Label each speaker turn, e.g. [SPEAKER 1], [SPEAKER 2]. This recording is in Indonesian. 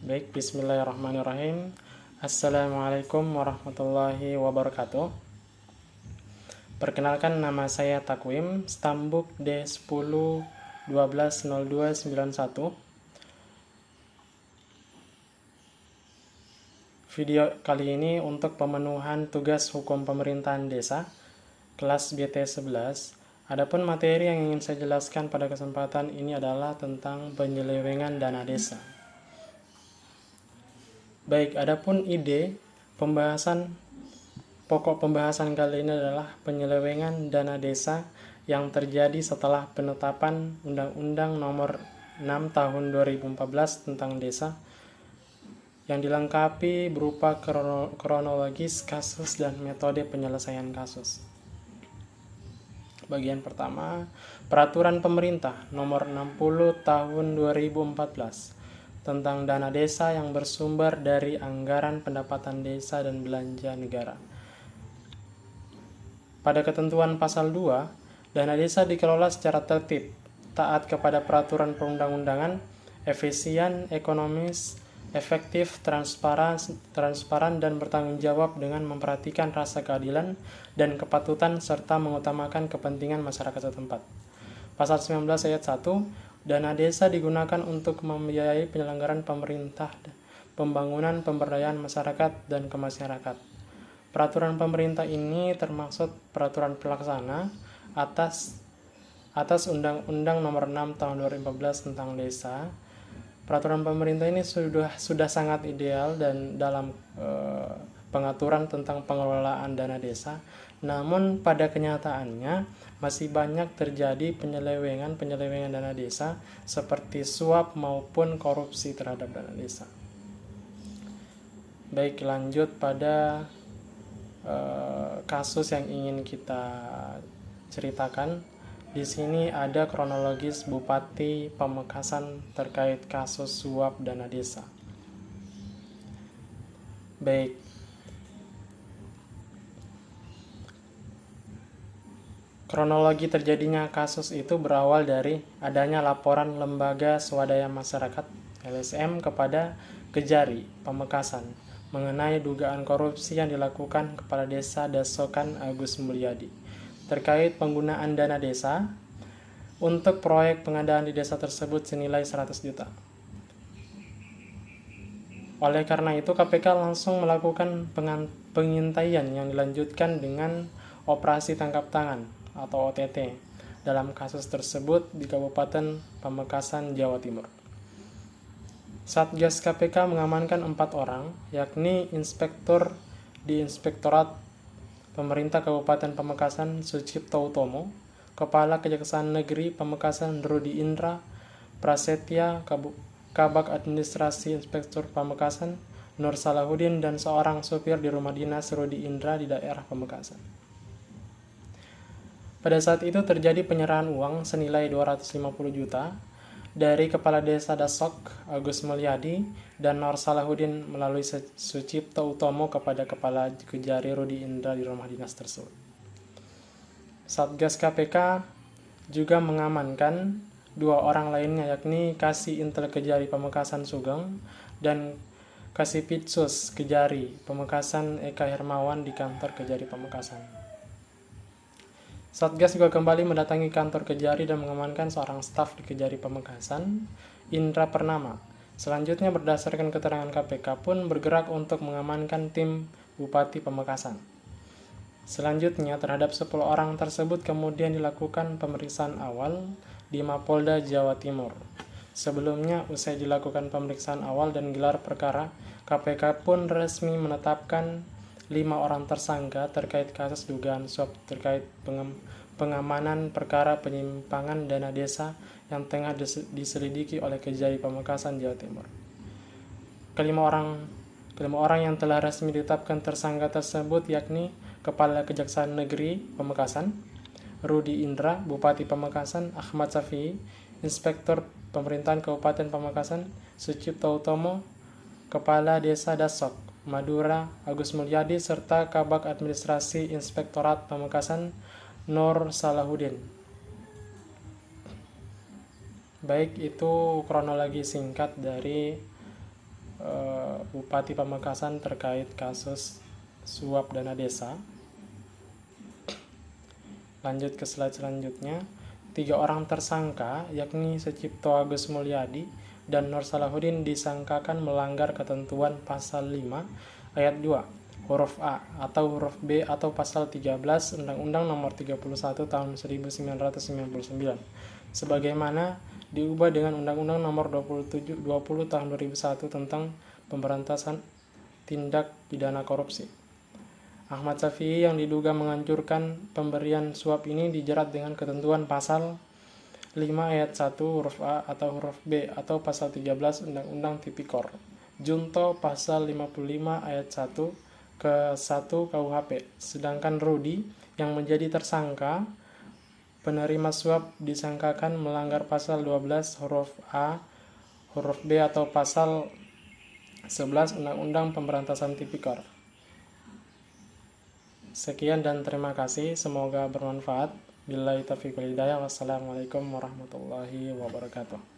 [SPEAKER 1] Baik, bismillahirrahmanirrahim. Assalamualaikum warahmatullahi wabarakatuh. Perkenalkan, nama saya Takwim, Stambuk D10120291. Video kali ini untuk pemenuhan tugas hukum pemerintahan desa, kelas BT11. Adapun materi yang ingin saya jelaskan pada kesempatan ini adalah tentang penyelewengan dana desa. Baik, adapun pokok pembahasan kali ini adalah penyelewengan dana desa yang terjadi setelah penetapan Undang-Undang Nomor 6 Tahun 2014 tentang Desa, yang dilengkapi berupa kronologis kasus dan metode penyelesaian kasus. Bagian pertama, Peraturan Pemerintah Nomor 60 Tahun 2014 tentang dana desa yang bersumber dari anggaran pendapatan desa dan belanja negara. Pada ketentuan pasal 2, dana desa dikelola secara tertib, taat kepada peraturan perundang-undangan, efisien, ekonomis, efektif, transparan dan bertanggung jawab dengan memperhatikan rasa keadilan dan kepatutan serta mengutamakan kepentingan masyarakat setempat. Pasal 19 ayat 1, dana desa digunakan untuk membiayai penyelenggaraan pemerintah, pembangunan, pemberdayaan masyarakat, dan kemasyarakat. Peraturan pemerintah ini termaksud peraturan pelaksana atas Undang-Undang Nomor 6 Tahun 2014 tentang Desa. Peraturan pemerintah ini sudah sangat ideal dan dalam pengaturan tentang pengelolaan dana desa. Namun pada kenyataannya masih banyak terjadi penyelewengan dana desa seperti suap maupun korupsi terhadap dana desa. Baik, lanjut pada kasus yang ingin kita ceritakan. Di sini ada kronologis Bupati Pamekasan terkait kasus suap dana desa. Baik, kronologi terjadinya kasus itu berawal dari adanya laporan Lembaga Swadaya Masyarakat LSM kepada Kejari Pamekasan mengenai dugaan korupsi yang dilakukan Kepala Desa Dasokan Agus Mulyadi terkait penggunaan dana desa untuk proyek pengadaan di desa tersebut senilai 100 juta. Oleh karena itu, KPK langsung melakukan pengintaian yang dilanjutkan dengan operasi tangkap tangan atau OTT dalam kasus tersebut di Kabupaten Pamekasan, Jawa Timur. Satgas KPK mengamankan 4 orang, yakni Inspektur di Inspektorat Pemerintah Kabupaten Pamekasan Sucipto Utomo, Kepala Kejaksaan Negeri Pamekasan Rudi Indra Prasetya, Kabak Administrasi Inspektur Pamekasan Nur Salahuddin, dan seorang supir di rumah dinas Rudi Indra di daerah Pamekasan. Pada saat itu terjadi penyerahan uang senilai 250 juta dari Kepala Desa Dasok Agus Mulyadi dan Nur Salahuddin melalui Sucipto Utomo kepada Kepala Kejari Rudi Indra di rumah dinas tersebut. Satgas KPK juga mengamankan 2 orang lainnya, yakni Kasih Intel Kejari Pamekasan Sugeng dan Kasipitsus Kejari Pamekasan Eka Hermawan di kantor Kejari Pamekasan. Satgas juga kembali mendatangi kantor Kejari dan mengamankan seorang staf di Kejari Pamekasan, Indra Pernama. Selanjutnya, berdasarkan keterangan KPK pun bergerak untuk mengamankan tim Bupati Pamekasan. Selanjutnya, terhadap 10 orang tersebut kemudian dilakukan pemeriksaan awal di Mapolda Jawa Timur. Sebelumnya, usai dilakukan pemeriksaan awal dan gelar perkara, KPK pun resmi menetapkan 5 orang tersangka terkait kasus dugaan suap terkait pengamanan perkara penyimpangan dana desa yang tengah diselidiki oleh Kejari Pamekasan, Jawa Timur. Kelima orang yang telah resmi ditetapkan tersangka tersebut yakni Kepala Kejaksaan Negeri Pamekasan Rudi Indra, Bupati Pamekasan Ahmad Safi'i, Inspektur Pemerintahan Kabupaten Pamekasan Sucipto Utomo, Kepala Desa Dasok Madura Agus Mulyadi, serta Kabak Administrasi Inspektorat Pamekasan Nur Salahuddin. Baik, itu kronologi singkat dari Bupati Pamekasan terkait kasus suap dana desa. Lanjut ke slide selanjutnya. 3 orang tersangka yakni Secipto Agus Mulyadi dan Nur Salahuddin disangkakan melanggar ketentuan pasal 5 ayat 2 huruf A atau huruf B atau pasal 13 Undang-Undang Nomor 31 Tahun 1999 sebagaimana diubah dengan Undang-Undang Nomor 20 Tahun 2001 tentang pemberantasan tindak pidana korupsi. Ahmad Syafi'i yang diduga menganjurkan pemberian suap ini dijerat dengan ketentuan pasal 5 ayat 1 huruf A atau huruf B atau pasal 13 Undang-Undang Tipikor. Junto pasal 55 ayat 1 ke 1 KUHP. Sedangkan Rudi yang menjadi tersangka penerima suap disangkakan melanggar pasal 12 huruf A huruf B atau pasal 11 Undang-Undang Pemberantasan Tipikor. Sekian dan terima kasih, semoga bermanfaat. Billahi taufiq wal hidayah. Wassalamualaikum warahmatullahi wabarakatuh.